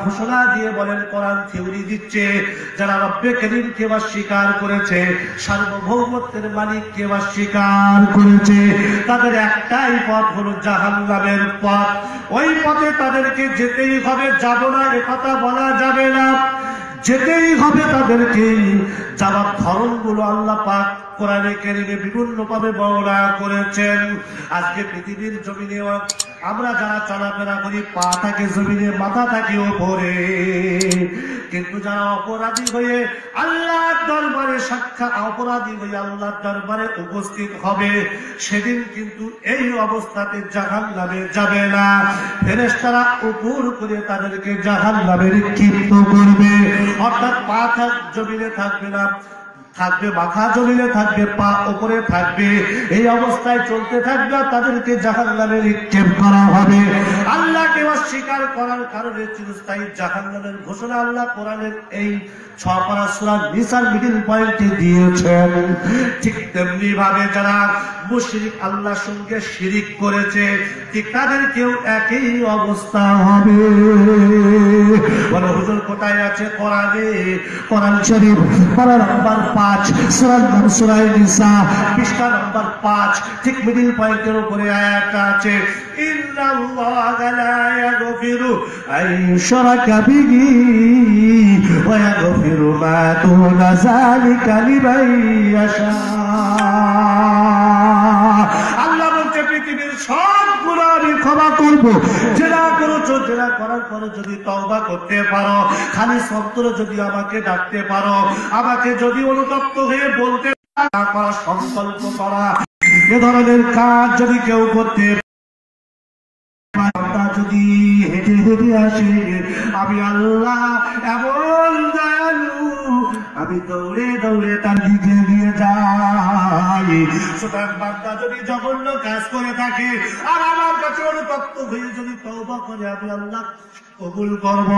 ঘোষণা দিয়ে বলেন, কোরআন থিওরি দিচ্ছে যারা রব্বে করিমকে অস্বীকার করেছে, সার্বভৌমত্বের মালিককে অস্বীকার করেছে, তাদের একটাই পথ হলো জাহান্নামের পথ। ওই পথে তাদেরকে যেতেই হবে, যাব না এ কথা বলা যাবে না, যেতেই হবে তাদেরকে। যাওয়ার ধরনগুলো আল্লাহ পাক কোরআনে কারিমে বিভিন্ন ভাবে বর্ণনা করেছেন। আজকে পৃথিবীর জমিনে আমরা যারা চলাফেরা করি, পা থাকে জমিনে, মাথা থাকে উপরে, কিন্তু যারা অপরাধী হয়ে আল্লাহর দরবারে অপরাধী হয়ে আল্লাহর দরবারে উপস্থিত হবে, সেদিন কিন্তু এই অবস্থাতে জাহান্নামে যাবে না। ফেরেশতারা উপর করে তাদেরকে জাহান্নামে নিক্ষিপ্ত করবে, অর্থাৎ পা জমিনে থাকবে না, থাকবে মাথা জমিনে থাকবে, পা উপরে থাকবে, এই অবস্থায় চলতে থাকবে, তাদেরকে জাহান্নামে নিক্ষেপ করা হবে। আল্লাহকে অস্বীকার করার কারণে চিরস্থায়ী জাহান্নামের ঘোষণা আল্লাহ কোরআনের এই 6 পারা সূরা নিসার মিডল পয়েন্টে দিয়েছেন। ঠিক তেমনি ভাবে যারা মুশরিক, আল্লাহর সঙ্গে শিরিক করেছে, ঠিক তাদেরকেও একই অবস্থা হবে। বলো হুজুর কোথায় আছে কোরআনে? কোরআন শরীফ পারা নাম্বার 5 সূরা নিসা পৃষ্ঠা নাম্বার 5 ঠিক মিডল পয়েন্টের উপরে আয়াতটা আছে, ইন্নাল্লাহা লা ইয়াগফিরু আন ইউশরাকা বিহি ওয়া ইয়াগফিরু মা দুনা যালিকা লিমান ইয়াশা। আল্লাহ বলছে পৃথিবীর সব গুনাহ আমি ক্ষমা করব, যেটা করেছো, যেটা করার পরে যদি তওবা করতে পারো, খালি অন্তরে যদি আমাকে ডাকতে পারো, আমাকে যদি অনুতপ্ত হয়ে বলতে পারো, সংকল্প করা, এ ধরনের কাজ যদি কেউ করতে যদি হেঁটে হেঁটে আসে, আমি আল্লাহ এমন দয়ালু, আমি দৌড়ে দৌড়ে তার দিকে নিয়ে যাই। সুতরাং বান্দা যদি জঘন্য কাজ করে থাকে আর আমার কাছে অনুতপ্ত হয়ে যদি তওবা করে, আমি আল্লাহ কবুল করব।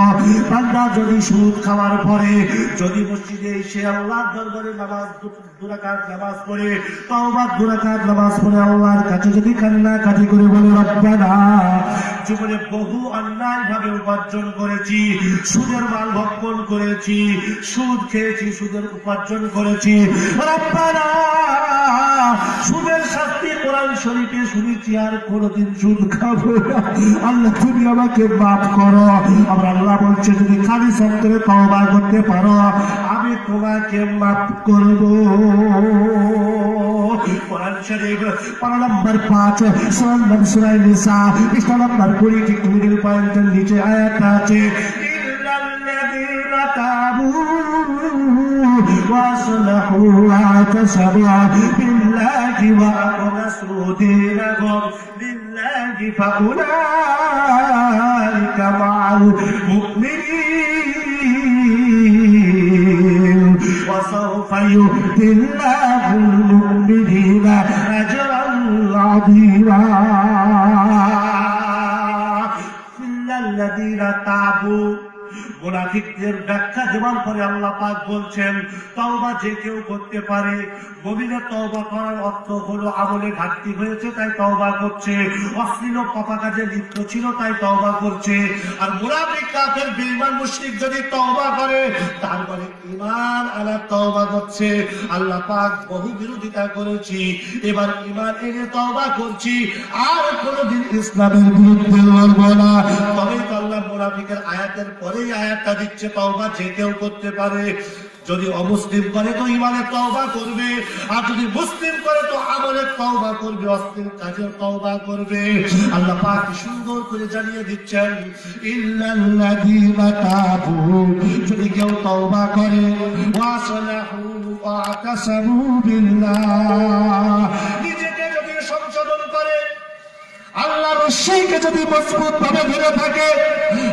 বান্দা যদি সুদ খাওয়ার পরে যদি মসজিদে এসে আল্লাহর দরবারে নামাজ 2 রাকাত নামাজ পড়ে, তওবা 2 রাকাত নামাজ পড়ে আল্লাহর কাছে যদি কান্নাকাটি করে বলে, রব্বানা জীবনে বহু অন্যায় ভাবে উপার্জন করেছি, সুদের মাল ভক্ষণ করেছি, সুদ খেয়েছি, সুদের উপার্জন করেছি, রব্বানা সুদের শাস্তি কোরআন শরীফে শুনেছি, আর কোনদিন সুদ খাবো না, আল্লাহ তুমি আমাকে মাফ করো। আমরা আল্লাহ বলছে যদি খালি সন্তরে তওবা করতে পারো, আমি তোমাকে মাফ করব। কোরআন শরীফ পারা নাম্বার 5 সূরা নিসা পৃষ্ঠা নাম্বার 20 ঠিক মিডল পয়েন্টের নিচে আয়াতটা আছে, ইল্লাল্লাযীনা তাবু ওয়া আসলাহু ওয়া তাসাবু বিল্লাহি ওয়া আখলাসু দীনাহুম লিল্লাহি ফাউলাইকা মা'আল মুমিনিন ওয়া সাওফা ইউ'তিল্লাহুল মুমিনিনা আজরান আযীমা। ইল্লাল্লাযীনা তাবু, মুনাফিকদের ব্যাখ্যা দেওয়ার পরে আল্লাহ পাক বলছেন তওবা যে কেউ করতে পারে। মুমিনের তওবা করার অর্থ হলো আমলে ঘাটতি হয়েছে তাই তওবা করছে, অশ্লীল পাপাকাজে লিপ্ত ছিল তাই তওবা করছে। আর মুনাফিক, কাফের, বেঈমান, মুশরিক যদি তওবা করে তার মানে ঈমান আলা তওবা করছে। আল্লাহ পাক বহু বিরোধিতা করেছি, এবার ঈমান এনে তওবা করছি, আর কোনদিন ইসলামের বিরুদ্ধে লড়ব না। তবেই তো আল্লাহ মুনাফিকের আয়াতের পরেই আয়াতটা দিচ্ছে তওবা যে কেউ করতে পারে। যদি অমুসলিম করে তো ঈমানের তওবা করবে, আর যদি মুসলিম করে তো আমলের তওবা করবে, অশ্লীল কাজের তওবা করবে। আল্লাহ পাক সুন্দর করে জানিয়ে দিচ্ছেন, ইল্লাল্লাযীনা তাবু, যদি কেউ তওবা করে, ওয়া আসলাহু ওয়া তাসাবু বিল্লাহ, নিজেকে যদি সংশোধন করে, আল্লাহর রশিকে যদি মজবুত ভাবে ধরে থাকে,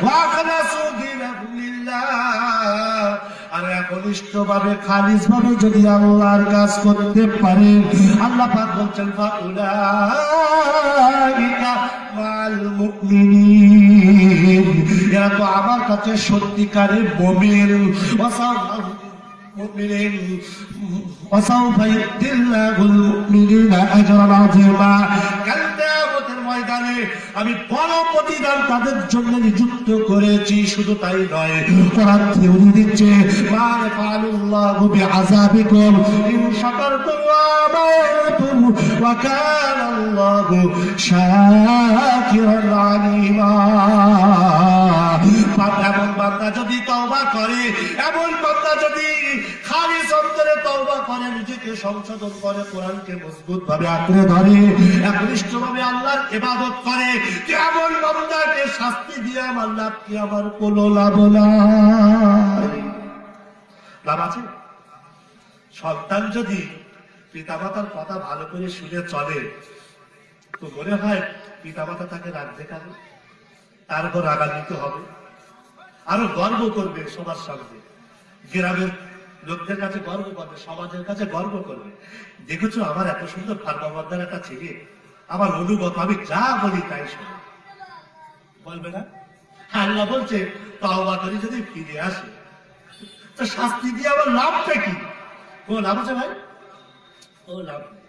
ওয়া আখলাসু দীনাহু লিল্লাহ, আর একনিষ্ঠ ভাবে খালিস ভাবে যদি আল্লাহর কাজ করতে পারে, আল্লাহ পাক বলছেন ফাউলাইকা মা'আল মুমিনিন, এরা তো আমার কাছে সত্যিকারের মুমিন। মুমিনিন ওয়া সাওফা ইউ'তিল্লাহুল মুমিনিনা আজরান আযীমা। কাল কিয়ামতের ময়দানে আমি বড় প্রতিদান তাদের জন্য নিযুক্ত করেছি। শুধু তাই নয়, কোরআন থিওরি দিচ্ছে মা ফাআলুল্লাহু বিআযাবিকুম ইন শাকারতুম ওয়া আমানতুম ওয়া কানা আল্লাহু শাকিরান আলিমা। এমন বান্দা যদি তওবা করে, এমন বান্দা যদি খালিস অন্তরে তওবা করে, নিজেকে সংশোধন করে, কোরআনকে মজবুত ভাবে আঁকড়ে ধরে, একনিষ্ঠভাবে আল্লাহর ইবাদত করে, এমন বান্দাকে শাস্তি দিয়ে আমার লাভ কি? আমার কোনো লাভ নাই। লাভ আছে? সন্তান যদি পিতামাতার কথা ভালো করে শুনে চলে, তো মনে হয় পিতামাতা তাকে রাখবে কেন? তারপর রাগান্বিত হবে, আরো গর্ব করবে সবার সামনে, গ্রামের লোকদের কাছে গর্ব করবে, সমাজের কাছে গর্ব করবে। দেখেছো আমার এত সুন্দর ফার্মাবান্দার একটা ছেলে, আমার অনুগত, আমি যা বলি তাই শোনে, বলবে না? আল্লাহ বলছে তওবা করে যদি ফিরে আসে, তো শাস্তি দিয়ে আমার লাভটা কি? ও লাভ আছে ভাই? ও লাভ নেই।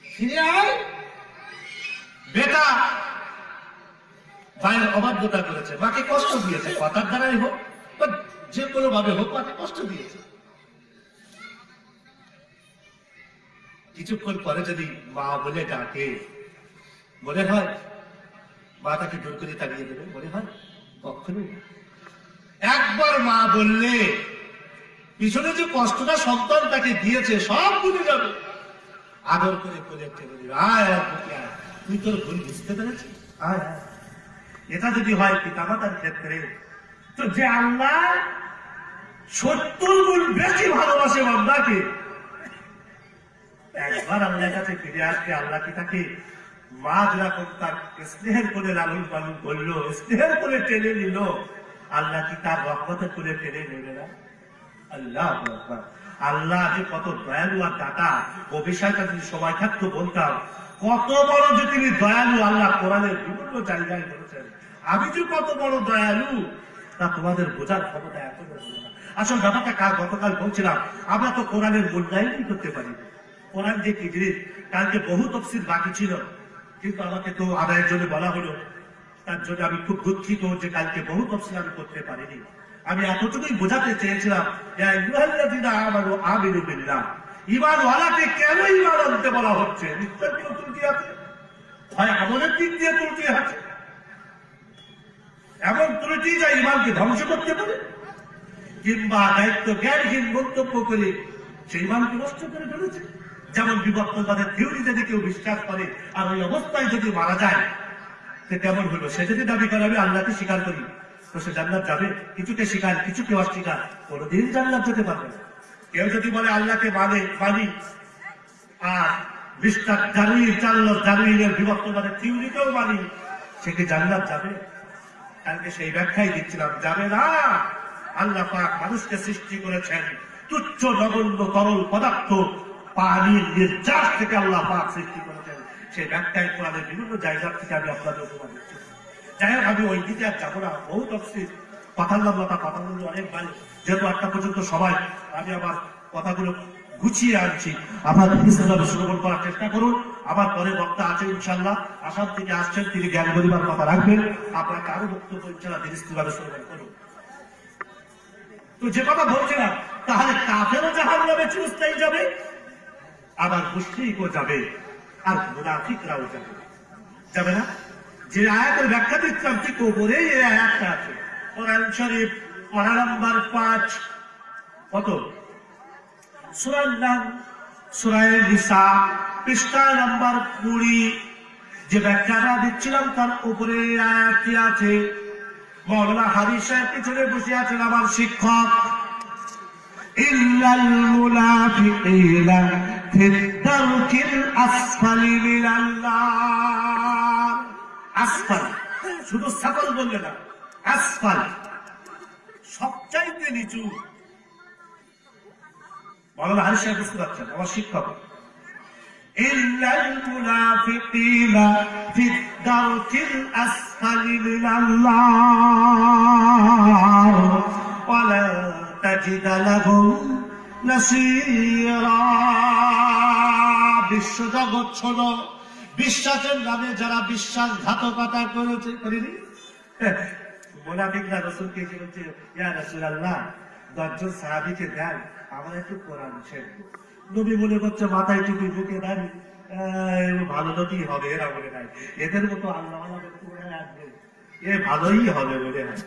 ফিরে আয়। বেটা মায়ের অবাধ্যতা করেছে, মাকে কষ্ট দিয়েছে, কথার দ্বারাই হোক বা যে কোনো ভাবে হোক, মাকে কষ্ট দিয়েছে। কিছুক্ষণ পরে যদি মা বলে ডাকে, মনে হয় মা তাকে জোর করে তাড়িয়ে দেবে? মনে হয় কখনোই না। একবার মা বললে পিছনে যে কষ্টটা সন্তান তাকে দিয়েছে সব ভুলে যাবে, আদর করে কোলে টেনে দেবে, আয় আর বুকে আয়, তুই তোর ভুল বুঝতে পেরেছিস, আয় আয়। এটা যদি হয় পিতামাতার ক্ষেত্রে, তো যে আল্লাহ 70 গুণ বেশি ভালোবাসে বান্দাকে, একবার আল্লাহর কাছে ফিরে আসতে আল্লাহ কি তাকে মা যখন তার স্নেহের কোলে লালন পালন করলো, স্নেহের কোলে টেনে নিল, আল্লাহ কি তার রহমতের কোলে টেনে নেবে না? আল্লাহ আল্লাহ যে কত দয়ালু আর দাতা, ও বিষয়টা যদি সময় থাকতো বলতাম, কত বড় যে তিনি দয়ালু। আল্লাহ কোরআনের বিভিন্ন জায়গায় বলেছেন আমি যে কত বড় দয়ালু, তা তোমাদের বোঝার ক্ষমতা এত না। আসল ব্যাপারটা গতকাল বলছিলাম, আমরা তো কোরআনের মূল্যায়নই করতে পারি। কোরআন যে কি জিনিস, কালকে বহু তফসির বাকি ছিল, কিন্তু আমাকে তো আদায়ের জন্য বলা হলো, তার জন্য আমি খুব দুঃখিত যে কালকে বহু তফসিল আমি করতে পারিনি। আমি এতটুকুই বোঝাতে চেয়েছিলাম, ঈমানওয়ালাকে কেন ঈমান আনতে বলা হচ্ছে? নিশ্চয় কোনো ত্রুটি আছে, হয় আমলের দিক দিয়ে ত্রুটি আছে, এমন ত্রুটি যা ঈমানকে ধ্বংস করতে পারে, কিংবা দায়িত্ব জ্ঞানহীন মন্তব্য করে সেই ঈমানকে নষ্ট করে ফেলেছে। যেমন বিবর্তনবাদের থিওরি যদি কেউ বিশ্বাস করে আর ওই অবস্থায় যদি মারা যায়, সে কেমন হলো? সে যদি দাবি করে আমি আল্লাহকে স্বীকার করি, তো সে জান্নাত যাবে? কিছুকে স্বীকার, কিছুকে অস্বীকার, কোনোদিন জান্নাত যেতে পারবে না। কেউ যদি বলে আল্লাহকে মানি আর মিস্টার ডারউইন, চার্লস ডারউইনের বিবর্তনবাদের থিওরিকেও মানি, সে কি জান্নাত যাবে? কালকে সেই ব্যাখ্যাই দিচ্ছিলাম, যাবে না। আল্লাহ পাক মানুষকে সৃষ্টি করেছেন তুচ্ছ নগণ্য তরল পদার্থ, পানির নির্যাস থেকে আল্লাহ পাক সৃষ্টি করেছেন। সেই ব্যাখ্যায় কোরআনের বিভিন্ন জায়গা থেকে আমি আপনাদের উপমা দিচ্ছি। যাই হোক, আমি ওই দিকে আর যাবো না, বহু তফসির কথার লতা কথাগুলো অনেক ভালো, যেহেতু 8টা পর্যন্ত সবাই, আমি আমার কথাগুলো গুছিয়ে আনছি। আপনার ইসলামে শ্রবণ করার চেষ্টা করুন। আমার পরে বক্তা আছে ইনশাল্লাহ, আসাম থেকে আসছেন, তিনি জ্ঞান গরিমার কথা রাখবেন, আপনাকে আরো বক্তব্য ইনশাল্লাহ ইসলামে শ্রবণ করুন। তো যে কথা বলছিলাম, তাহলে কাফেরও জাহান্নামে চিরস্থায়ী যাবে, আবার মুশরিকও যাবে, আর মুনাফিকরাও যাবে, যাবে না? যে আয়াতের ব্যাখ্যা দিচ্ছিলাম ঠিক ওপরেই এই আয়াতটা আছে, কোরআন শরীফ পারা নাম্বার 5, কত? সূরার নাম সূরা নিসা, পৃষ্ঠা নাম্বার 20। যে ব্যাখ্যাটা দিচ্ছিলাম তার উপরে আয়াতটি আছে। মাওলানা হাদিস সাহেব পিছনে বসে আছেন আমার শিক্ষক। ইল্লাল মুনাফিকিনা ফিদ-দারকিল আসফালি মিনান নার। আসফাল, শুধু সাফল বললে না, আসফাল সবচাইতে নিচু। মাওলানা হাদিস সাহেব বুঝতে পারছেন, আমার শিক্ষক। ইল্লাল মুনাফিকিনা ফিদ-দারকিল আসফালি মিনান নার ওয়ালা তাজিদ লাহুম নাসীরা। বিশ্বজগৎ শোনো, বিশ্বাসের নামে যারা বিশ্বাসঘাতকতা করেছে করেনি, মুনাফিকরা রাসূলকে এসে বলছে, ইয়া রাসূলুল্লাহ 10 জন সাহাবীকে দেন, আমরা একটু কোরআন শিখবো। নবী মনে করছে মাথায় টুপি বুকে দাঁড়ি, ভালো নবী হবে, এরা বলে নাই এদের মতো আল্লাহ আসবে, এ ভালোই হবে বলে হয়।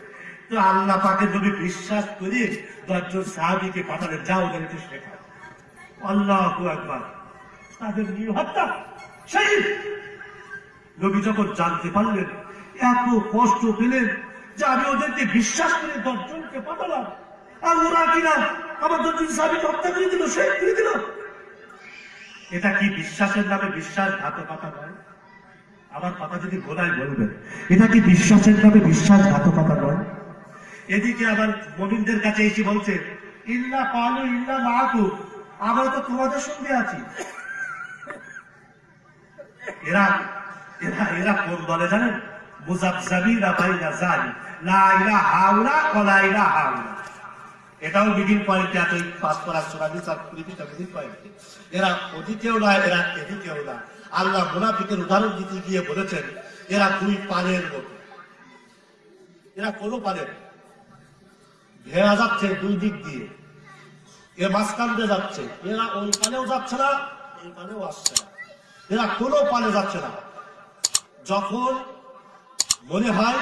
তো আল্লাহ পাকে নবী বিশ্বাস করে 10 জন সাহাবীকে পাঠালে, যাও ওদের একটু শেখাও। আল্লাহু আকবার, তাদের নিয়ে হত্যা শহীদ। নবী যখন জানতে পারলেন, এত কষ্ট পেলেন যে আমি ওদেরকে বিশ্বাস করে 10 জনকে পাঠালাম, আর ওরা কিনা আমার 10 জন সাহাবীকে হত্যা করে দিল, শহীদ করে দিল। এটা কি বিশ্বাসের নামে বিশ্বাসঘাতকতা নয়? আমার কথা যদি গোলায় বলবেন, এটা কি বিশ্বাসের নামে বিশ্বাসঘাতকতা নয়? এদিকে আবার মুমিনদের কাছে এসে বলছে, ইল্লা কালু ইল্লা মাআকুম, আমরা তো তোমাদের সঙ্গে আছি। এরা এরা এরা কোন দলে জানেন? মুযাবযাবিনা বাইনা যালিক, লা ইলাহা হাউলা ওয়া লা ইলাহা হাউলা। এটাও মিডিল পয়েন্টে আছে, ওই পাস করা সূরা নিসা পৃথিবীটা মিডিল পয়েন্টে। এরা ওদিকেও না, এরা এদিকেও না। আল্লাহ মুনাফিকের উদাহরণ দিতে গিয়ে বলেছেন, এরা 2 পানের মতো। এরা কোনো পানের ভেড়া যাচ্ছে 2 দিক দিয়ে, এ মাঝখান দিয়ে যাচ্ছে, এরা ওই পানেও যাচ্ছে না, এই পানেও আসছে না, এরা কোনো পানে যাচ্ছে না। যখন মনে হয়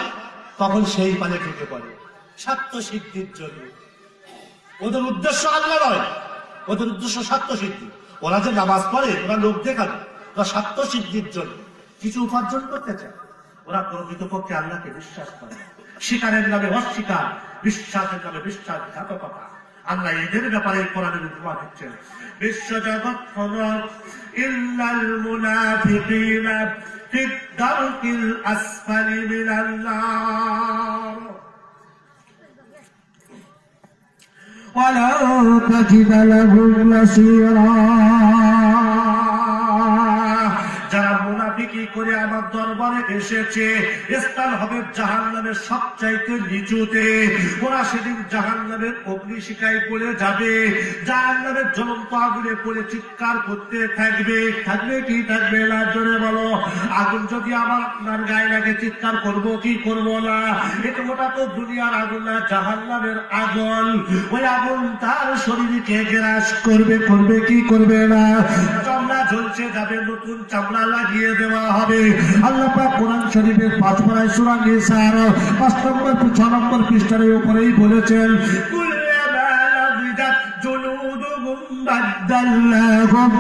তখন সেই পানে ঢুকে পড়ে, স্বার্থ সিদ্ধির জন্য। ওদের উদ্দেশ্য আল্লাহ নয়, ওদের উদ্দেশ্য স্বার্থ সিদ্ধি। ওরা যে নামাজ পড়ে, ওরা লোক দেখানো, ওরা স্বার্থ সিদ্ধির জন্য কিছু উপার্জন করতে চায়। ওরা প্রকৃতপক্ষে আল্লাহকে বিশ্বাস করে। শিকারের নামে অস্বীকার, বিশ্বাসের নামে বিশ্বাসঘাতকতা। আল্লাহ এদের ব্যাপারে কোরআনের উপমা দিচ্ছেন, বিশ্বজগৎ ইল্লাল মুনাফিকিনা ফিদ দারকিল আসফালি মিনান নার ওয়ালা তাজিদ লাহুম নাসীরা। যারা মুনাফিকি করে আমার দরবারে এসেছে, স্থান হবে জাহান্নামের সবচাইতে নিচুতে। ওরা সেদিন জাহান্নামের অগ্নিশিখায় পড়ে যাবে, জাহান্নামের জ্বলন্ত আগুনে পড়ে চিৎকার করতে থাকবে। থাকবে কি থাকবে না? জোরে বলো। আগুন যদি আমার আপনার গায়ে লাগে, চিৎকার করব কি করব না? এটা ওটা তো দুনিয়ার আগুন না, জাহান্নামের আগুন। ওই আগুন তার শরীরকে গ্রাস করবে, করবে কি করবে না? চামড়া ঝলসে যাবে, নতুন চামড়া লাগিয়ে দেওয়া হবে। আল্লাহ পাক কোরআন শরীফের 5 পারায় সূরা নিসার 5 নম্বর 6 নম্বর পৃষ্ঠার উপরেই বলেছেন, কুল্লামা নাযিদাত জুলুদুহুম বাদদালনাহুম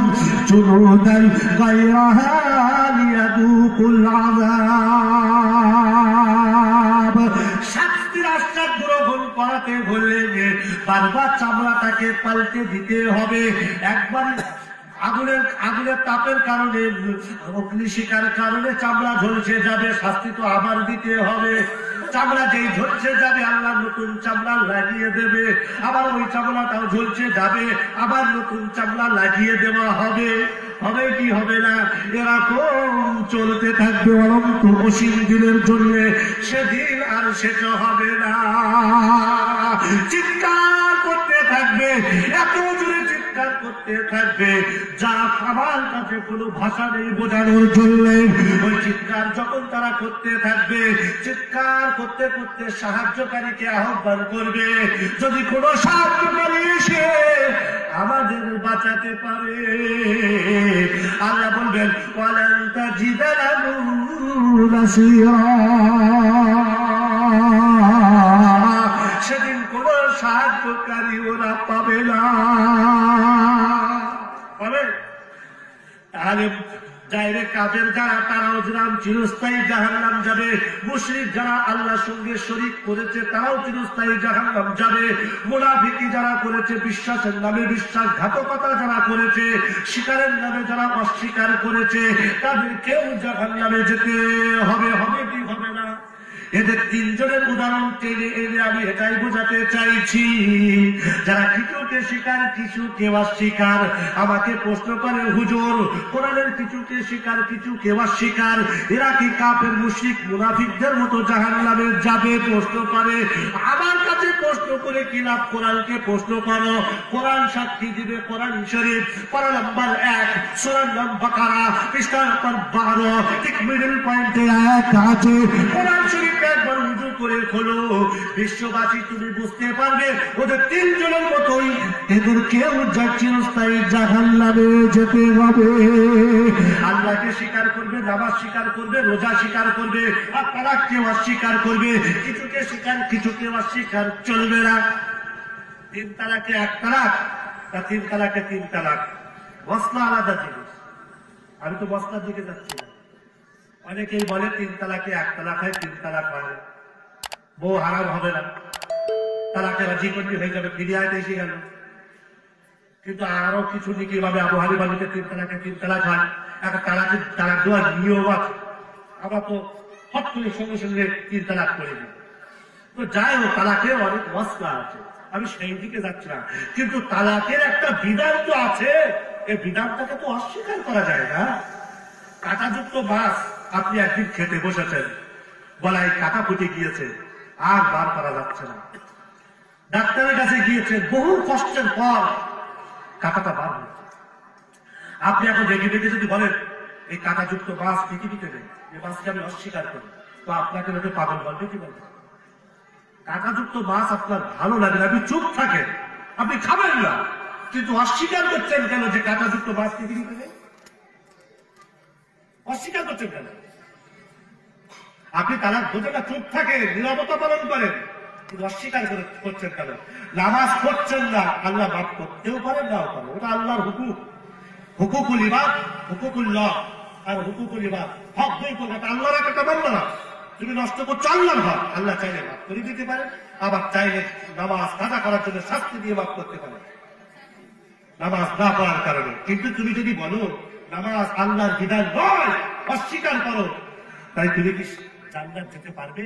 জুলুদান গায়রাহা লিয়াযুকুল আযাব। শাস্তির আশ্বাস গ্রহণ করাতে হলে বারবার চামড়াটাকে পাল্টে দিতে হবে। একবার আগুনের তাপের কারণে, অগ্নিশিখার কারণে চামড়া ঝলসে যাবে, শাস্তি তো আবার দিতে হবে। চামড়া যেই ঝলসে যাবে, আল্লাহ নতুন চামড়া লাগিয়ে দেবে। আবার ওই চামড়াটাও ঝলসে যাবে, আবার নতুন চামড়া লাগিয়ে দেওয়া হবে। হবে কি হবে না? এরকম চলতে থাকবে অনন্ত অসীম দিনের জন্য। সেদিন আর শেষ হবে না। চিৎকার করতে থাকবে, এত জোরে চিৎকার করতে থাকবে যা আমার কাছে কোনো ভাষা নেই বোঝানোর জন্য। ওই চিৎকার যখন তারা করতে থাকবে, চিৎকার করতে করতে সাহায্যকারীকে আহ্বান করবে। যদি কোনো সাহায্যকারী এসে আমাদের বাঁচাতে পারে, আল্লাহ বলবেন ওয়ালান তাজিদা লাহু নাসীরা। সেদিন কোন সাহায্যকারী ওরা পাবে না। পাবে? তাহলে ডাইরেক্ট কাফের যারা, তারাও যেরাম চিরস্থায়ী জাহান্নাম যাবে। মুশরিক যারা আল্লাহর সঙ্গে শরীক করেছে, তারাও চিরস্থায়ী জাহান্নাম যাবে। মুনাফিকি যারা করেছে, বিশ্বাসের নামে বিশ্বাসঘাতকতা যারা করেছে, শিকারের নামে যারা অস্বীকার করেছে, তাদেরকেও জাহান্নামে যেতে হবে। হবে কি হবে না? এদের 3 জনের উদাহরণ টেনে এনে আমি এটাই বোঝাতে চাইছি, যারা তৃতীয় কিছুকে স্বীকার কিছুকে অস্বীকার। আমাকে প্রশ্ন করে হুজুর কোরআনের কিছুকে স্বীকার কিছুকে অস্বীকার, এরা কি কাফের মুশরিক মুনাফিকদের মতো জাহান্নামে যাবে? প্রশ্ন করে। আমার কাছে প্রশ্ন করে কি লাভ? কোরআনকে প্রশ্ন করো, কোরআন সাক্ষী দিবে। কোরআন শরীফ পারা নাম্বার 1 সূরা বাকারা পৃষ্ঠা নাম্বার 12 ঠিক মিডল পয়েন্টে আয়াত আছে। কোরআন শরীফ একবার রুজু করে খোলো, বিশ্ববাসী তুমি বুঝতে পারবে ওদের 3 জনের মতোই এদের কেউ চিরস্থায়ী জাহান্নামে যেতে হবে। আল্লাহকে স্বীকার করবে, নামাজ স্বীকার করবে, রোজা স্বীকার করবে, আর তালাককে অস্বীকার করবে। কিছুকে স্বীকার কিছুকে অস্বীকার চলবে না। 3 তালাকে 1 তালাক, 3 তালাকে 3 তালাক, মসলা আলাদা জিনিস। আমি তো মসলার দিকে যাচ্ছি না। অনেকেই বলে 3 তালাকে 1 তালাক হয়, 3 তালাক হয়, বউ হারাম হবে না, তালাকে জীবনী হয়ে যাবে, ফিরিয়ে আয়তে এসে গেল। কিন্তু আরো কিছু দিকে ভাবে আবু হানিফা বলে 3 তালাকে 3 তালাক হয়। একটা তালাক দেওয়ার নিয়ম আছে। আমরা তো হট করে সঙ্গে সঙ্গে 3 তালাক করে দিই। তো যাই হোক, তালাকের অনেক মসলা আছে, আমি সেই দিকে যাচ্ছি না। কিন্তু তালাকের একটা বিধান তো আছে, এই বিধানটাকে তো অস্বীকার করা যায় না। কাঁটাযুক্ত মাছ আপনি একদিন খেতে বসেছেন, গলায় কাঁটা ফুটে গিয়েছে, আর বার করা যাচ্ছে না। ডাক্তারের কাছে গিয়েছে, বহু কষ্টের পর কাঁটাটা বার হয়েছে। আপনি এখন রেগে রেগে যদি বলেন এই কাঁটাযুক্ত মাছ পৃথিবীতে নেই, এই মাছকে আমি অস্বীকার করি, তো আপনাকে লোকে পাগল বলবে কি বলবে? কাঁটাযুক্ত মাছ আপনার ভালো লাগে না, আপনি চুপ থাকেন, আপনি খাবেন না, কিন্তু অস্বীকার করছেন কেন যে কাঁটাযুক্ত মাছ পৃথিবীতে নেই? অস্বীকার করছেন কেন? আপনি তারা বোঝে না, চুপ থাকে, নীরবতা পালন করেন, কিন্তু অস্বীকার করছেন কেন? নামাজ পড়ছেন না, আল্লাহ মাফ করতেও পারেন, নাও পারেন, ওটা আল্লাহর হুকুম। হুকুকুল ইবাদ, হুকুকুল্লাহ আর হুকুকুল ইবাদ, হক 2 প্রকার। আল্লাহর একটা বান্দা না, তুমি নষ্ট করছো আল্লাহর হক। আল্লাহ চাইলে মাফ করে দিতে পারেন, আবার চাইলে নামাজ কাজা করার জন্য শাস্তি দিয়ে মাফ করতে পারেন নামাজ না পড়ার কারণে। কিন্তু তুমি যদি বলো নামাজ আল্লাহর বিধান নয়, অস্বীকার করো, তাই তুমি কি জান্নাত যেতে পারবে?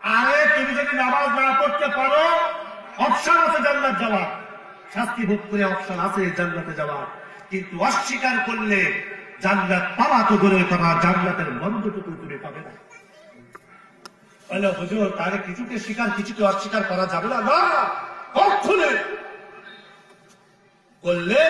আরে তুমি যদি নামাজ না পড়তে পারো, অপশন আছে জান্নাত যাওয়ার, শাস্তি ভোগ করে অপশন আছে জান্নাতে যাওয়ার। কিন্তু অস্বীকার করলে জান্নাত পাওয়া তো দূরের কথা, জান্নাতের মন্দটুকু তুমি পাবে না। হুজুর তাহলে কিছুকে স্বীকার কিছুকে অস্বীকার করা যাবে না? না, কখনো করলে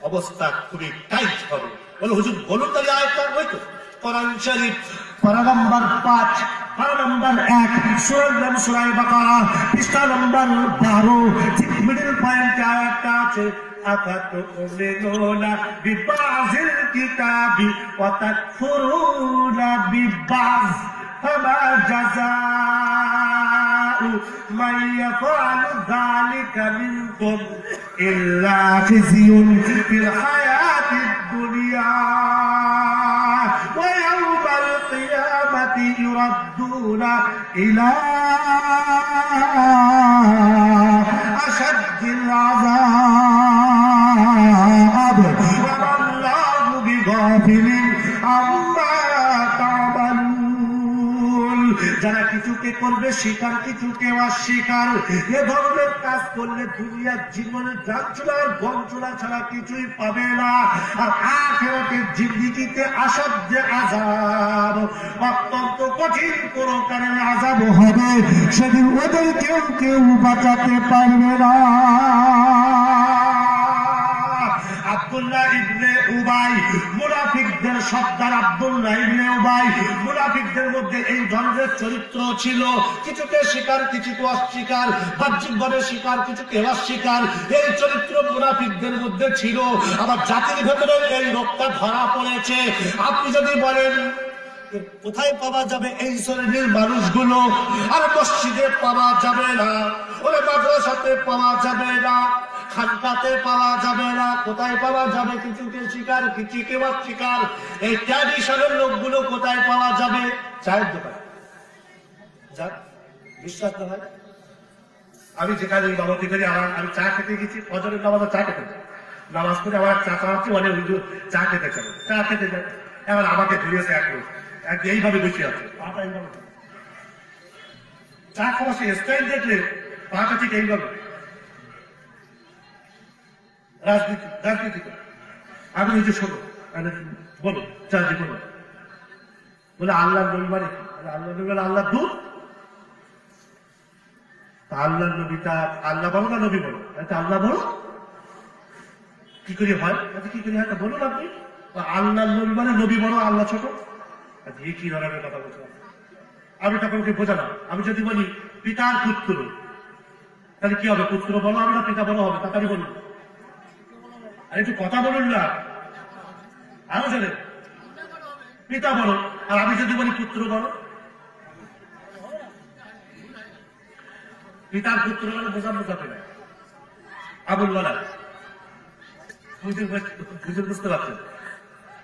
অবস্থা খুবই টাইট হবে। বলে হুজুর বলুন তাহলে আয়াতটা। ওই তো কোরআন শরীফ পারা নাম্বার 5 পারা নাম্বার 1 সূরা বাকারা পৃষ্ঠা নাম্বার 12 ঠিক মিডল পয়েন্টে আয়াতটা আছে। আফাতুমিনুনা বিবাযিল কিতাবি ওয়া তাকফুরুনা বিবায ফামা জাযাউ মান ইয়াফআলু যালিকা মিনকুম ইল্লা খিzyun ফিল হায়াতিদ দুনিয়া ওয়া ইয়াউমাল কিয়ামাতি ইউরাদ্দুনা ইলা আশাদ্দিল আযাব ওয়া আল্লাহু বিগাফিলিন আম্মা তা'মালুন। যারা কিছুকে করবে স্বীকার কিছুকে অস্বীকার, এ ধরনের কাজ করলে দুনিয়ার জীবনের যাঞ্চলা বঞ্চনা ছাড়া কিছুই পাবে না। আর আখিরাতের জিন্দেগিতে আসাধ্য আযাব, অত্যন্ত কঠিন প্রকারের আযাব হবে, সেদিন ওদের কেউ বাঁচাতে পারবে না। আব্দুল্লাহ ইবনে উবাই, মুনাফিকদের সর্দার আব্দুল্লাহ ইবনে উবাই, মুনাফিকদের মধ্যে এই ধরনের চরিত্র ছিল। কিছুকে স্বীকার কিছুকে অস্বীকার, বাহ্যিকভাবে স্বীকার কিছুকে অস্বীকার, এই চরিত্র মুনাফিকদের মধ্যে ছিল। আবার জাতির ভেতরে এই রোগটা ধরা পড়েছে। আপনি যদি বলেন কোথায় পাওয়া যাবে এই শ্রেণীর মানুষগুলো? আর মসজিদে পাওয়া যাবে না, ওরে মাদ্রাসাতে পাওয়া যাবে না, খানকাতে পাওয়া যাবে না, কোথায় পাওয়া যাবে? কিছুকে স্বীকার কিছুকে অস্বীকার, এই ট্র্যাডিশনের লোকগুলো কোথায় পাওয়া যাবে? চায়ের দোকান। যাক, বিশ্বাস না হয়, আমি যেখানে ইমামতি করি, আমি চা খেতে গেছি, ফজরের নামাজে চা খেতে যাই, নামাজ পড়ে আমার চা চাচ্ছি, অনেক হুজুর চা খেতে চাই, চা খেতে যাই। এবার আমাকে ধরিয়েছে এইভাবে বসে আছে, পাটা এইভাবে, চা খাওয়া সে স্টাইল দেখলে পাটা ঠিক এইভাবে। রাজনীতি রাজনীতি করে। আমি নিজে শোনো বলো চার্জি বলো, বলে আল্লাহ নবী মানে আল্লাহ নবী মানে আল্লাহ দূত। আল্লাহ নবীটা আল্লাহ বলো না নবী বলো? আল্লাহ বলো কি করে হয়? কি করে হয় বলুন আপনি। আল্লাহ নবী মানে নবী বড় আল্লাহ ছোট? এই কি ধরনের কথা বলছিলাম? আমি তখন ওকে বোঝালাম, আমি যদি বলি পিতার পুত্র, তাহলে কি হবে? পুত্র বলো হবে না পিতা বলো হবে? তাড়াতাড়ি বলুন, আর একটু কথা বলুন না। আরো জানেন পিতা বলো, আর আমি যদি বলি পুত্র বলো, পিতার পুত্র বলে বোঝাতে নাই। আবুল বলা বুঝতে পারছেন?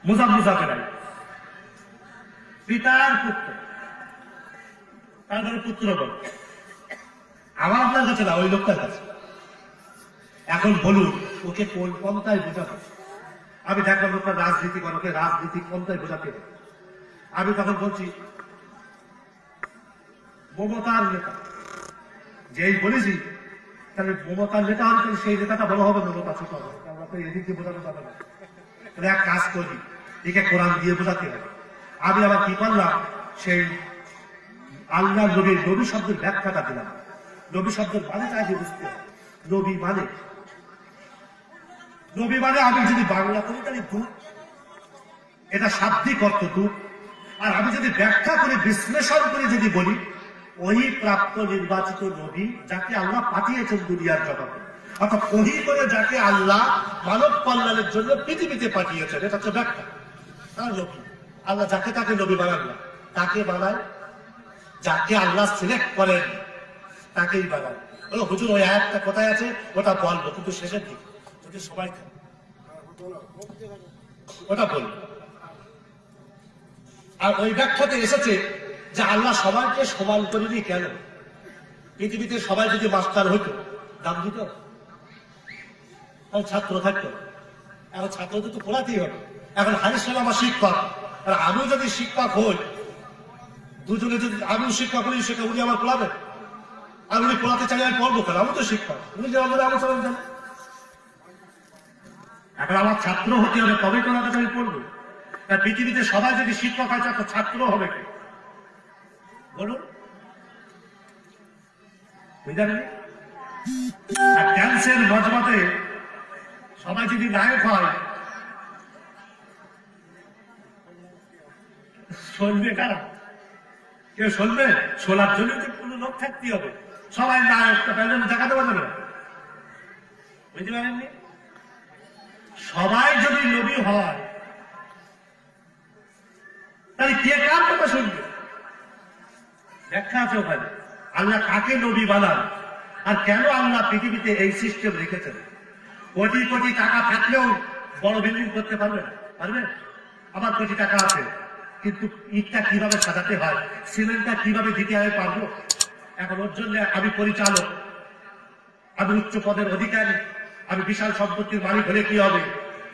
বোঝাতে নাই। পিতার পুত্র তারপরে পুত্র বল। আমার আপনার কাছে না, ওই লোকটার কাছে। এখন বলুন ওকে কোন পন্থায় বোঝাবো? আমি দেখলাম লোকটা রাজনীতি করে, ওকে রাজনীতি পন্থায় বোঝাতে হবে। আমি তখন বলছি মমতার নেতা, যেই বলেছি তাহলে মমতার নেতা হবে, সেই নেতাটা বড় হবে, মমতা ছোট হবে। আমরা তো এদিক দিয়ে বোঝানো যাবে না। তাহলে এক কাজ করি, একে কোরআন দিয়ে বোঝাতে হবে। আমি আবার কি করলাম, সেই আল্লাহ নবীর নবী শব্দের ব্যাখ্যাটা দিলাম। নবী শব্দের মানেটা আগে বুঝতে হবে। নবী মানে আমি যদি বাংলা করি তাহলে দূত, এটা শাব্দিক অর্থ দূত। আর আমি যদি ব্যাখ্যা করে বিশ্লেষণ করে যদি বলি, ওই প্রাপ্ত নির্বাচিত নবী যাকে আল্লাহ পাঠিয়েছেন দুনিয়ার জগতে, অর্থাৎ ওহি করে যাকে আল্লাহ মানব কল্যাণের জন্য পৃথিবীতে পাঠিয়েছেন, এটা হচ্ছে ব্যাখ্যা। আর নবী আল্লাহ যাকে তাকে নবী বানান না, তাকে বানায় যাকে আল্লাহ সিলেক্ট করেন তাকেই বানায়। হুজুর ওই আয়াতটা কোথায় আছে ওটা বলবো, কিন্তু শেষের দিকে যদি সবাই ওটা বলবো। আর ওই ব্যাখ্যাতে এসেছে যে আল্লাহ সবাইকে সমান করেনি কেন? পৃথিবীতে সবাই যদি মাস্টার হইতো, দাম দিত, ছাত্র থাকতো। এখন ছাত্রদের তো পড়াতেই হবে। এখন হারিস আমার শিক্ষক, আর আমিও যদি শিক্ষক হই, দুজনে যদি আমিও শিক্ষক হই, সেটা উনি আমার পড়াবেন। আর উনি পড়াতে চাইলে আমি পড়বো কেন? আমি তো শিক্ষক, উনি যে আমাদের আমার সবাই জানেন। এখন আমার ছাত্র হতে হবে, তবেই তো আমি পড়বো। পৃথিবীতে সবাই যদি শিক্ষক হয়, তো ছাত্র হবে কে বলুন? বুঝলেন? আর ড্যান্সের মজমাতে সবাই যদি নায়ক হয়, শুনবে কারা? কেউ শুনবে? শোনার জন্য কোনো লোক থাকতে হবে। সবাই নায়কটা দেখাতে পারবে না। বুঝতে পারেননি? সবাই যদি নবী হয়, তাহলে কে কার কথা শুনবে? ব্যাখ্যা আছে ওখানে। আল্লাহ কাকে নবী বানান, আর কেন আল্লাহ পৃথিবীতে এই সিস্টেম রেখেছেন। কোটি কোটি টাকা থাকলেও বড় বিল্ডিং করতে পারবে না, পারবে? আমার কোটি টাকা আছে, কিন্তু ইটটা কিভাবে সাজাতে হয়, সিমেন্টটা কিভাবে দিতে হয় পারবো? এখন ওর জন্য আমি পরিচালক, আমি উচ্চ পদের অধিকারী, আমি বিশাল সম্পত্তির মালিক হলে কি হবে?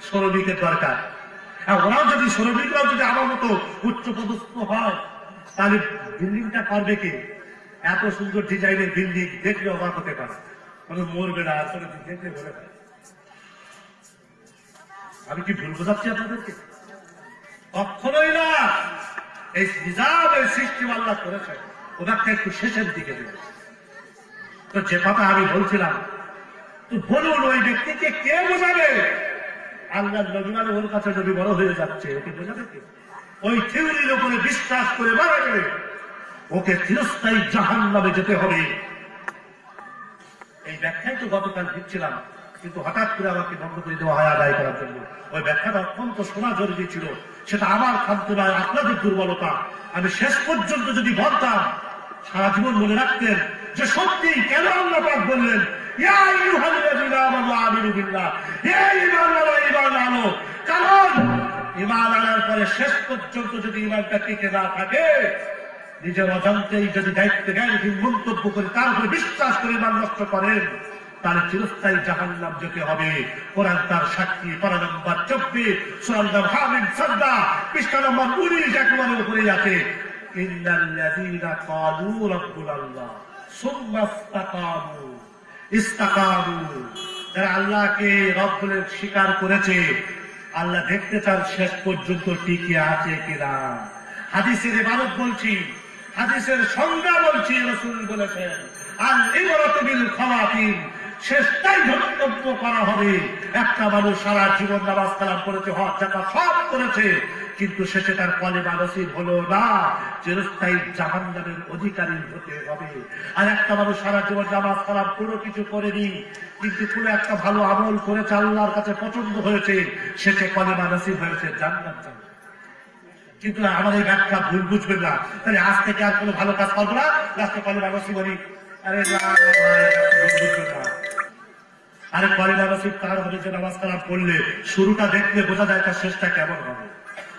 শ্রমিকের দরকার। আর ওরাও যদি শ্রমিকরাও যদি আমার মতো উচ্চ পদস্থ হয়, তাহলে বিল্ডিংটা করবে কে? এত সুন্দর ডিজাইনের বিল্ডিং দেখলে অবাক হতে পারে, মানে মরবে না আসলে দেখলে বলে পারে। আমি কি ভুল বোঝাচ্ছি আপনাদেরকে? কখনোই না। এই নিজামের সিস্টেম আল্লাহ করেছে, ওনাকে একটু শেষের দিকে দেবে। তো যে কথা আমি বলছিলাম, তো বলুন ওই ব্যক্তিকে কে বোঝাবে? আল্লাহ নবী মানে ওর কাছে নবী বড় হয়ে যাচ্ছে, ওকে বোঝাবে কে? ওই থিওরির উপরে বিশ্বাস করে মারা গেলে ওকে চিরস্থায়ী জাহান্নামে যেতে হবে। এই ব্যাখ্যাই তো গতকাল দিচ্ছিলাম, কিন্তু হঠাৎ করে আমাকে বন্ধ করে দেওয়া হয় আদায় করার জন্য। ওই ব্যাখ্যাটা অত্যন্ত শোনা জরুরি ছিল। সেটা আমার খাদ্য নয়, আপনাদের দুর্বলতা। আমি শেষ পর্যন্ত যদি বলতাম, সারা জীবন মনে রাখতেন যে সত্যি কেন আল্লাহ পাক বললেন কারণ ঈমান আনার পরে শেষ পর্যন্ত যদি ঈমানটা টিকে না থাকে, নিজের অজান্তেই যদি দায়িত্ব জ্ঞানহীন মন্তব্য করে তার উপরে বিশ্বাস করে ঈমান নষ্ট করেন, তার চিরস্থায়ী জাহান্নাম যেতে হবে। কোরআন তার সাক্ষী। পারা নম্বর 24 সূরা হামিদ সাজদা পৃষ্ঠা নম্বর 19 একেবারে উপরে আছে, ইন্নাল্লাযীনা ক্বালু রাব্বুনাল্লাহ সুম্মা ইসতাকামু যারা আল্লাহকে রব বলে স্বীকার করেছে, আল্লাহ দেখতে চান শেষ পর্যন্ত টিকে আছে কিনা। হাদিসের ইবারত বলছি, হাদিসের সংজ্ঞা বলছি, রাসূল বলেছেন আল ইবরাতু বিল খাওয়াতিম, শেষটাই ধর্তব্য করা হবে। একটা মানুষ সারা জীবন নামাজ কালাম করেছে, হজ যাকাত সব করেছে, কিন্তু শেষে তার কলেমা নসিব হলো না, চিরস্থায়ী জাহান্নামের অধিকারী হতে হবে। আর একটা মানুষ সারা জীবন নামাজ কালাম কোনো কিছু করেনি, কিন্তু কোনো একটা ভালো আমল করেছে, আল্লাহর কাছে পছন্দ হয়েছে, শেষে কলেমা নসিব হয়েছে, জান্নাত যাবে। কিন্তু আমাদের ব্যাখ্যা ভুল বুঝবেন না, তাহলে আজ থেকে আর কোনো ভালো কাজ করবো না, লাস্টে কলেমা নসিব হলি। আরে না, বুঝবেন না। আরে কলেমা নসিব কার হবে যে নামাজ কালাম পড়লে শুরুটা দেখলে বোঝা যায় তার শেষটা কেমন হবে।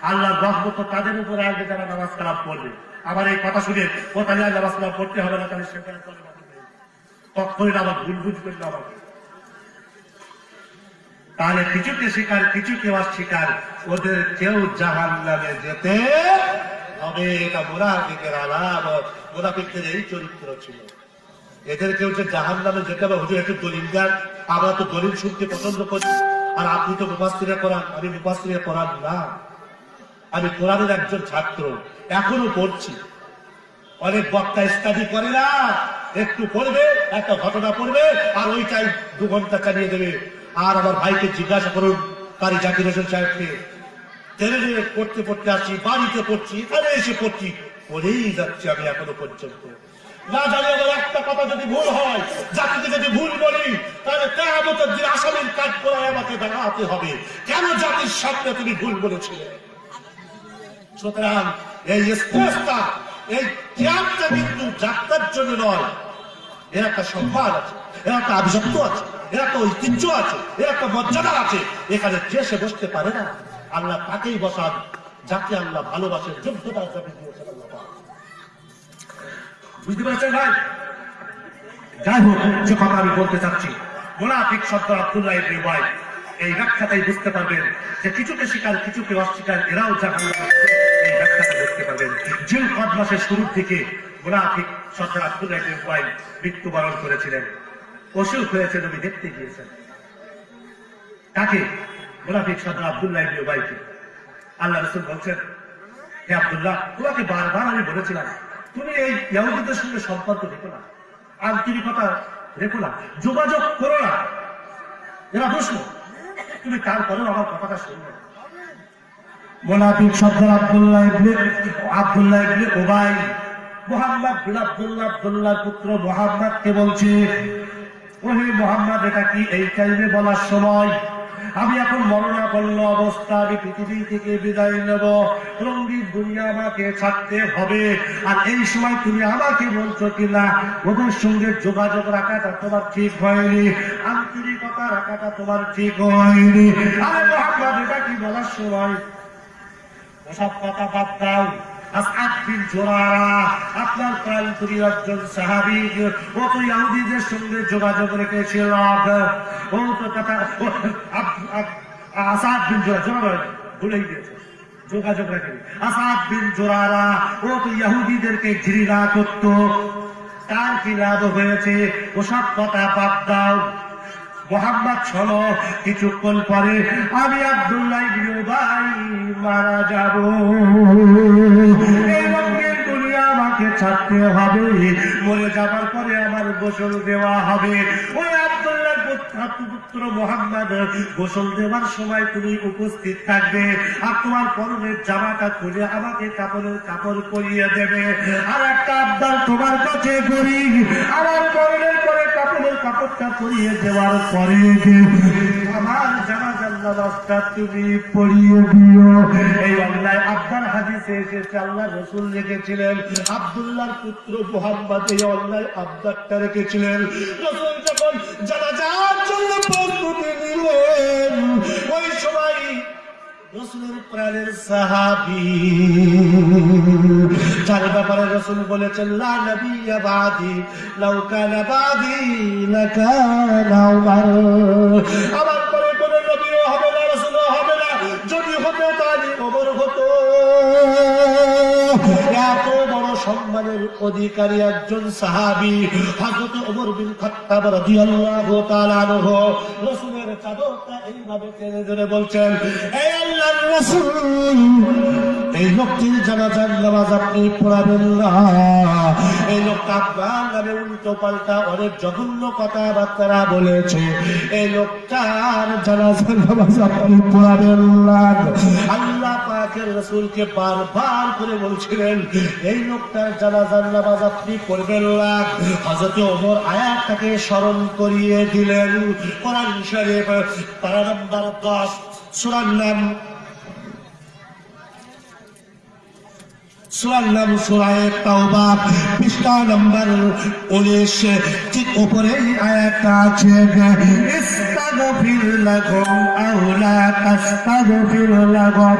আল্লাহর রহমত তাদের উপরে আসবে যারা নামাজ কালাম পড়বে। আমার এই কথা শুনে ও তাহলে আর নামাজ কালাম পড়তে হবে না, তাহলে সেখানে কখনই আমার ভুল বুঝবেন না আমাকে। তাহলে কিছুকে স্বীকার, কিছুকে অস্বীকার, ওদের কেউ জাহান্নামে যেতে হবে। এটা মুনাফিকের আলামত, মুনাফিকদের এই চরিত্র ছিল। এদের কেউ যে জাহান্নামে যেতে হবে, হুজুর একটু দলিল দেন, আমরা তো দলিল শুনতে পছন্দ করি। আর আপনি তো মুফাসসিরে কোরআন, আমি মুফাসসিরে কোরআন না, আমি কোরআনের একজন ছাত্র, এখনো পড়ছি। অনেক বক্তা স্টাডি করে না, একটু পড়বে, একটা ঘটনা পড়বে, আর ওইটাই 2 ঘন্টা চালিয়ে দেবে। আর আমার ভাইকে জিজ্ঞাসা করুন, কারি জাকির হোসেন সাহেবকে, ট্রেনে পড়তে পড়তে আসছি, বাড়িতে পড়ছি, এখানে এসে পড়ছি, পড়েই যাচ্ছি আমি এখনো পর্যন্ত। না জানি আমার একটা কথা যদি ভুল হয়, জাতিকে যদি ভুল বলি, তাহলে কিয়ামতের দিন আসামির কাজ করে আমাকে দাঁড়াতে হবে, কেন জাতির সামনে তুমি ভুল বলেছিলে। সুতরাং এই স্পেসটা, এই ত্যাগটা কিন্তু যাত্রার জন্য নয়, এর একটা সম্মান আছে, এর একটা আভিজাত্য আছে, এর একটা ঐতিহ্য আছে, এর একটা মর্যাদা আছে। এখানে যে সে বসতে পারে না, আল্লাহ তাকেই বসান যাকে আল্লাহ ভালোবাসেন, যোগ্যতা হিসাবে দিয়েছেন আল্লাহ। বুঝতে পারছেন ভাই? যাই হোক, যে কথা আমি বলতে চাচ্ছি, মুনাফিক শব্দ আব্দুল্লাহ ইবনে উবাই, এই ব্যাখ্যাটাই বুঝতে পারবেন যে কিছুকে স্বীকার, কিছুকে অস্বীকার, এরাও জাহান্নামে, এই ব্যাখ্যাটা বুঝতে পারবেন। জিলকদ মাসের শুরুর দিকে মুনাফিক সর্দার আব্দুল্লাহ ইবনে উবাই মৃত্যুবরণ করেছিলেন। অসুখ হয়েছে, নবী দেখতে গিয়েছেন। কাকে? মুনাফিক সর্দার আব্দুল্লাহ ইবনে উবাইকে। আল্লাহ রাসূল বলছেন, হে আব্দুল্লাহ, তোমাকে বারবার আমি বলেছিলাম তুমি এই ইহুদীদের সঙ্গে সম্পর্ক রেখো না, আন্তরিকতা রেখো না, যোগাযোগ করো না, এরা দুশমন, তুমি তারপরেও আমার কথাটা শুনবে। মুনাফিক সর্দার আব্দুল্লাহ ইবনে উবাই মুহাম্মদ বিন আব্দুল্লাহর পুত্র মুহাম্মদকে বলছে, ওহে মুহাম্মদ, এটা কি এই টাইমে বলার সময়? আমি এখন মরণাপন্ন অবস্থা, আমি পৃথিবী থেকে বিদায় নেব, রঙিন দুনিয়া আমাকে ছাড়তে হবে, আর এই সময় তুমি আমাকে বলছো কিনা ওদের সঙ্গে যোগাযোগ রাখাটা তোমার ঠিক হয়নি, আন্তরিকতা রাখাটা তোমার ঠিক হয়নি। আরে মুহাম্মদ, এটা কি বলার সময়? ওসব কথা বাদ দাও। আসআদ বিন জুরারা আপনার প্রাণপ্রিয় একজন সাহাবী, ও তো ইহুদীদের সঙ্গে যোগাযোগ রেখেছিল। ও তো কথা আসআদ বিন জুরারা ভুলেই গিয়েছে, যোগাযোগ রাখেনি। আসআদ বিন জুরারা ও তো ইহুদীদেরকে ঘৃণা করত, তার কি লাভ হয়েছে? ওসব কথা বাদ দাও। মুহাম্মদ শোনো, কিছুক্ষণ পরে আমি আব্দুল্লাহ ইবনে উবাই মারা যাব, এই রঙের দুনিয়া আমাকে ছাড়তে হবে, মরে যাবার পরে আমার গোসল দেওয়া হবে। ওই আব্দুল্লাহর পুত্র মুহাম্মদ গোসল দেওয়ার সময় তুমি উপস্থিত থাকবে, আর তোমার পরনের জামাটা খুলে আমাকে কাপড়ের কাপড় পরিয়ে দেবে। আর একটা আবদার তোমার কাছে করি, আমার পরনের পরে কাপড়ের কাপড়টা পরিয়ে দেওয়ার পরে আমার জানাজার নামাজটা তুমি পড়িয়ে দিও। এই অন্যায় আব্দার হাদিসে এসেছে, আল্লাহ রাসূল রেখেছিলেন, আব্দুল্লাহর পুত্র মুহাম্মদ এই অন্যায় আব্দারটা রেখেছিলেন। রাসূল যখন জানাজার জন্য প্রস্তুতি নিলেন, ওই সময় রাসূলের প্রাণের সাহাবী, যার ব্যাপারে রাসূল বলেছেন লা নবিয়্যা বাদি, লাউ কানা বাদি লাকানা উমর, আমার পরে কোন নবীও হবে না, রাসূলও হবে না, যদি হতো তাহলে ওমর হতো। এত বড় সম্মানের অধিকারী একজন সাহাবী হযরত ওমর বিন খাত্তাব রাদিয়াল্লাহু তাআলা আনহু রাসূলের চাদরটা এইভাবে টেনে ধরে বলছেন, এই আল্লাহর রাসূল, এই লোকটির জানাজার নামাজ আপনি পড়াবেন না। এই লোকটা আপনার নামে উল্টো পাল্টা অনেক জঘন্য কথাবার্তা বলেছে, এই লোকটার জানাজার নামাজ আপনি পড়াবেন না। আল্লাহ পাকের রাসূলকে বারবার করে বলছিলেন, এই লোকটার জানাজার নামাজ আপনি পড়বেন না। হযরত ওমর আয়াতটাকে স্মরণ করিয়ে দিলেন। কোরআন শরীফ পারা নম্বর 10 সূরার নাম সূরা তাওবা পৃষ্ঠা নম্বর 19 ঠিক উপরেই আয়াতটা আছে, ইস্তাগফির লাকুম আও লা তাস্তাগফির লাকুম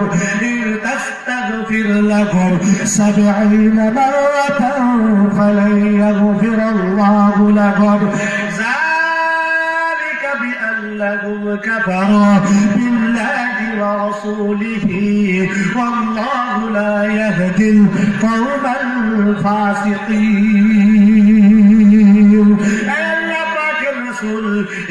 ইন তাস্তাগফির লাকুম 70 মাররাতান ফালান ইয়াগফিরাল্লাহু লাকুম যালিকা বিআন্নাহুম কাফারু বিল্লাহি ওয়া রাসূলিহি ওয়াল্লাহু লা ইয়াহদি القوم الفاسقين।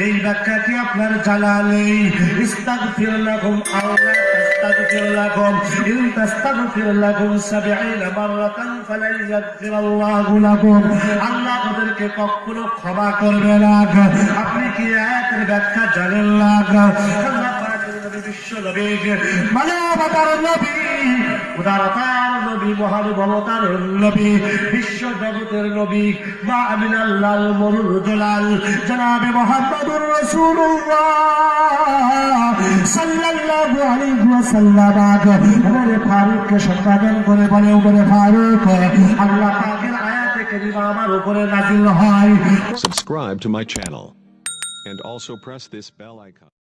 এই ব্যাখ্যাটি আপনার জানা নেই। ইস্তাগফির লাকুম আও লা তাস্তাগফির লাকুম ইন তাস্তাগফির লাকুম 70 মাররাতান ফালান ইয়াগফিরাল্লাহু লাকুম, আল্লাহ ওদেরকে কখনো ক্ষমা করবে না। আপনি কি আয়াতের ব্যাখ্যা জানেন না? আল্লাহ পাকের নবী, বিশ্ব নবী, মানবতার নবী, উদারতার নবী, মহানুভবতার নবী, বিশ্ব জগতের নবী, মা আমিনাল্লাহ মরুল দুলাল জনাবে মুহাম্মদুর রাসূলুল্লাহ সাল্লাল্লাহু আলাইহি ওয়াসাল্লাম ওমর ফারুককে সম্বোধন করে বলে, ওমর ফারুক, আল্লাহ পাকের আয়াতে কারিমা আমার উপরে নাযিল হয়। Subscribe to my channel and also press this bell icon.